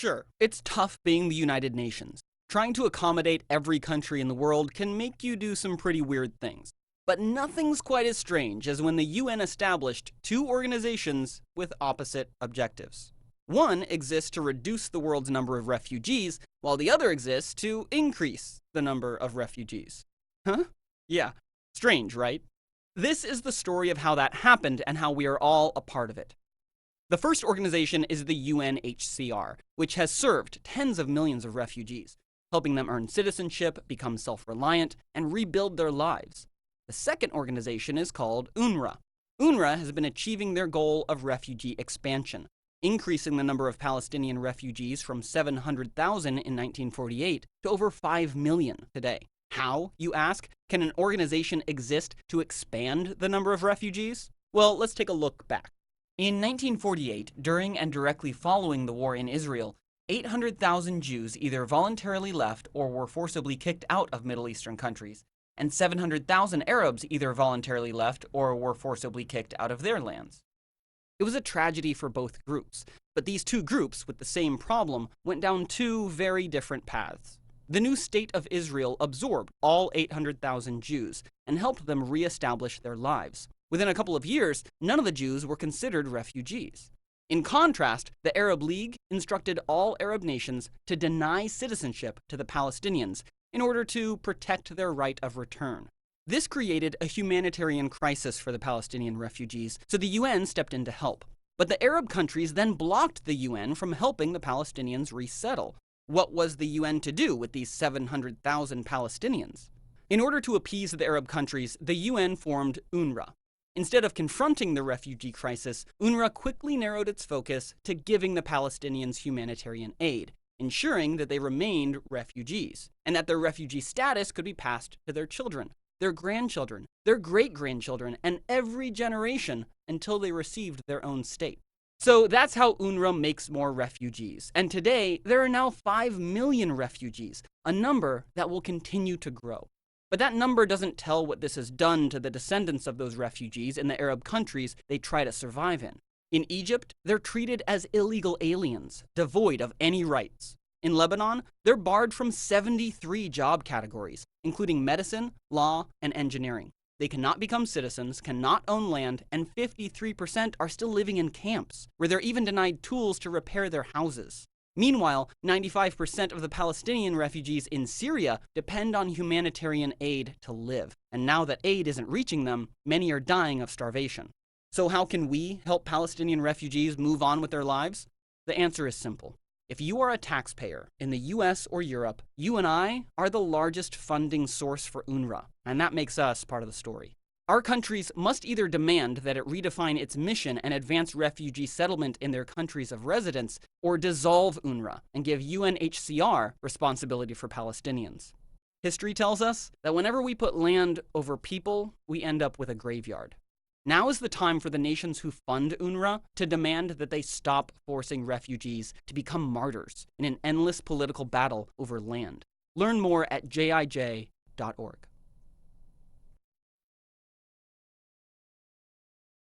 Sure, it's tough being the United Nations. Trying to accommodate every country in the world can make you do some pretty weird things. But nothing's quite as strange as when the UN established two organizations with opposite objectives. One exists to reduce the world's number of refugees, while the other exists to increase the number of refugees. Huh? Yeah, strange, right? This is the story of how that happened and how we are all a part of it. The first organization is the UNHCR, which has served tens of millions of refugees, helping them earn citizenship, become self-reliant, and rebuild their lives. The second organization is called UNRWA. UNRWA has been achieving their goal of refugee expansion, increasing the number of Palestinian refugees from 700,000 in 1948 to over 5 million today. How, you ask, can an organization exist to expand the number of refugees? Well, let's take a look back. In 1948, during and directly following the war in Israel, 800,000 Jews either voluntarily left or were forcibly kicked out of Middle Eastern countries, and 700,000 Arabs either voluntarily left or were forcibly kicked out of their lands. It was a tragedy for both groups, but these two groups with the same problem went down two very different paths. The new state of Israel absorbed all 800,000 Jews and helped them reestablish their lives. Within a couple of years, none of the Jews were considered refugees. In contrast, the Arab League instructed all Arab nations to deny citizenship to the Palestinians in order to protect their right of return. This created a humanitarian crisis for the Palestinian refugees, so the UN stepped in to help. But the Arab countries then blocked the UN from helping the Palestinians resettle. What was the UN to do with these 700,000 Palestinians? In order to appease the Arab countries, the UN formed UNRWA. Instead of confronting the refugee crisis, UNRWA quickly narrowed its focus to giving the Palestinians humanitarian aid, ensuring that they remained refugees, and that their refugee status could be passed to their children, their grandchildren, their great-grandchildren, and every generation until they received their own state. So that's how UNRWA makes more refugees, and today there are now 5 million refugees, a number that will continue to grow. But that number doesn't tell what this has done to the descendants of those refugees in the Arab countries they try to survive in. In Egypt, they're treated as illegal aliens, devoid of any rights. In Lebanon, they're barred from 73 job categories, including medicine, law, and engineering. They cannot become citizens, cannot own land, and 53% are still living in camps, where they're even denied tools to repair their houses. Meanwhile, 95% of the Palestinian refugees in Syria depend on humanitarian aid to live, and now that aid isn't reaching them, many are dying of starvation. So how can we help Palestinian refugees move on with their lives? The answer is simple. If you are a taxpayer in the US or Europe, you and I are the largest funding source for UNRWA, and that makes us part of the story. Our countries must either demand that it redefine its mission and advance refugee settlement in their countries of residence, or dissolve UNRWA and give UNHCR responsibility for Palestinians. History tells us that whenever we put land over people, we end up with a graveyard. Now is the time for the nations who fund UNRWA to demand that they stop forcing refugees to become martyrs in an endless political battle over land. Learn more at jij.org.